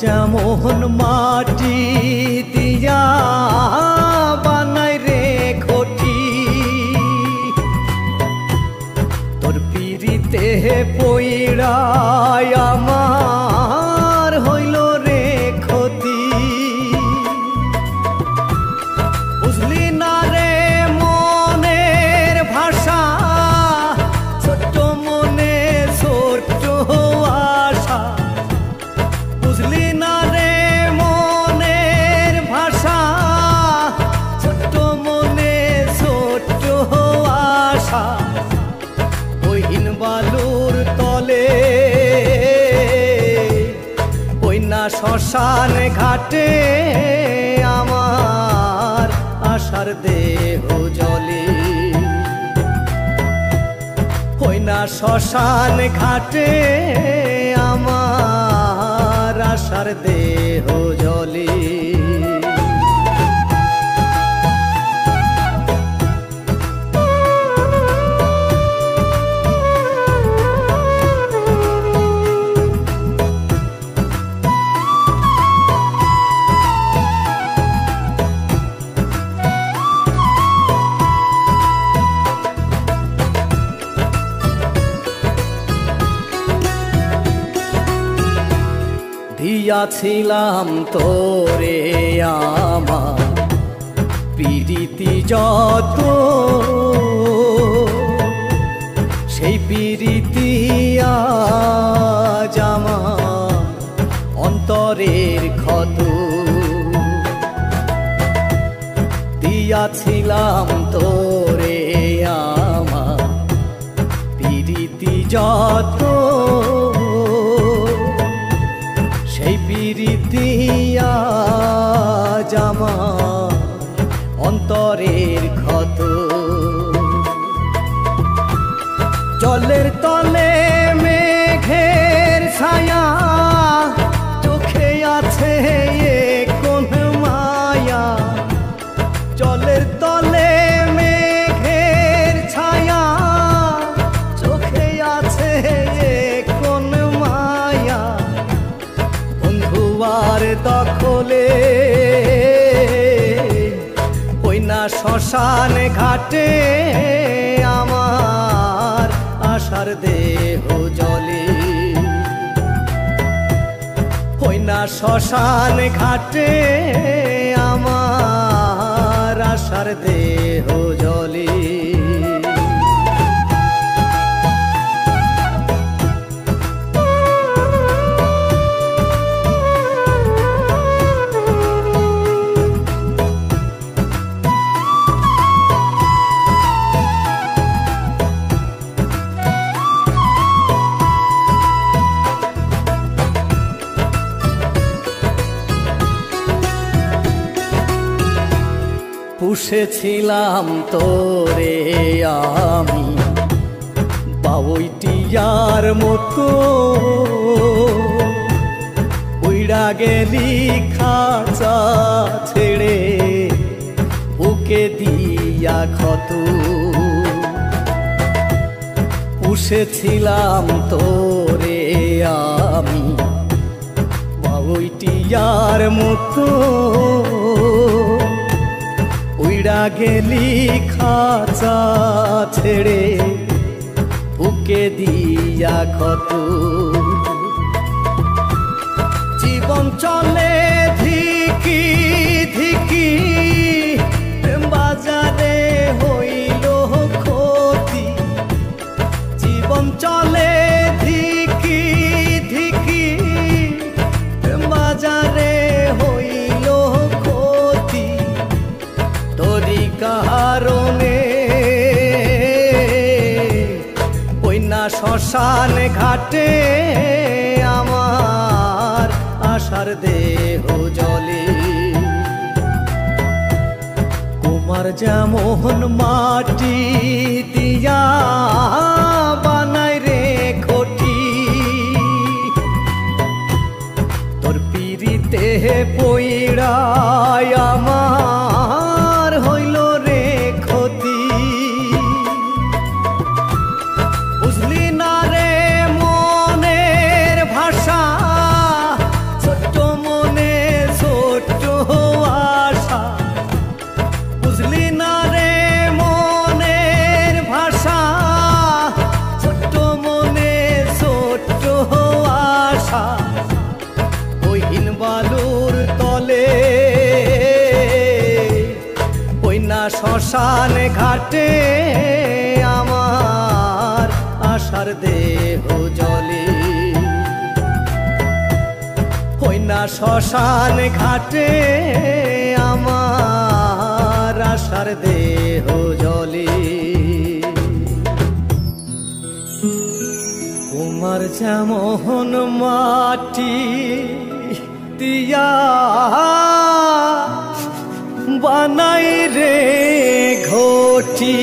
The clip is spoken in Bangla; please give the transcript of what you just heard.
যেমন মাটি দিয়া বানাই রে ঘটি, তোর পিরিতে পইড়াই আমার হইল রে ক্ষতি। বুঝলি না রে মনের ভাষা, ছোট্ট মনে ছোট্ট আশা। বুঝলি না রে মনের ভাষা, ছোট্ট মনে ছোট্ট আশা। ওইহীন বালুর তলে ওই না শ্মশান ঘাটে আমার আশার দেহ জলে। ওই না শ্মশান ঘাটে আমার আশার দেহ জলে। দিয়াছিলাম তোরে আমার পিরিতি যত, সেই পিরিতি আজ আমার অন্তরের ক্ষত। দিয়াছিলাম তোরে আমার পিরিতি যত, সেই পিরিতি আজ আমার অন্তরের ক্ষত। জলের তলে মেঘের ছায়া, চোখে আছে কোন মায়া। জলের তলে মেঘের ছায়া, চোখে আছে কোন মায়া। বন্ধুয়ার দখলে ওই না শ্মশান ঘাটে আমার আশার দেহ জলে। ওই না শ্মশান ঘাটে আমার আশার দেহ জলে। পুষেছিলাম তোরে আমি বাউইটিয়ার মতো, উইড়া গেলি খাঁচা ছেড়ে বুকে দিয়া ক্ষত। পুষেছিলাম তোরে আমি বাউইটিয়ার মতো, উইড়া গেলি খাঁচা ছেড়ে বুকে দিয়া ক্ষত। জীবন চলে ধিকি ধিকি, বাজারে হইল ক্ষতি। জীবন চলে ধিকি ধিকি, বাজারে হইল ক্ষতি। তোরি কারণে ওই না শ্মশান ঘাটে আমার আশার দেহ জলে। কুমার যেমন মাটি দিয়া বানাই রে ঘটি, তোর পিরিতে পইড়াই আমার হইল রে ক্ষতি। বুঝলি না রে মনের ভাষা, ছোট্ট বালুর তলে ওই না শ্মশান ঘাটে আমার আশার দেহ জলে ওই না শ্মশান ঘাটে আমার আশার দেহ জলে কুমার যেমন মাটি দিয়া বানাই রে ঘটি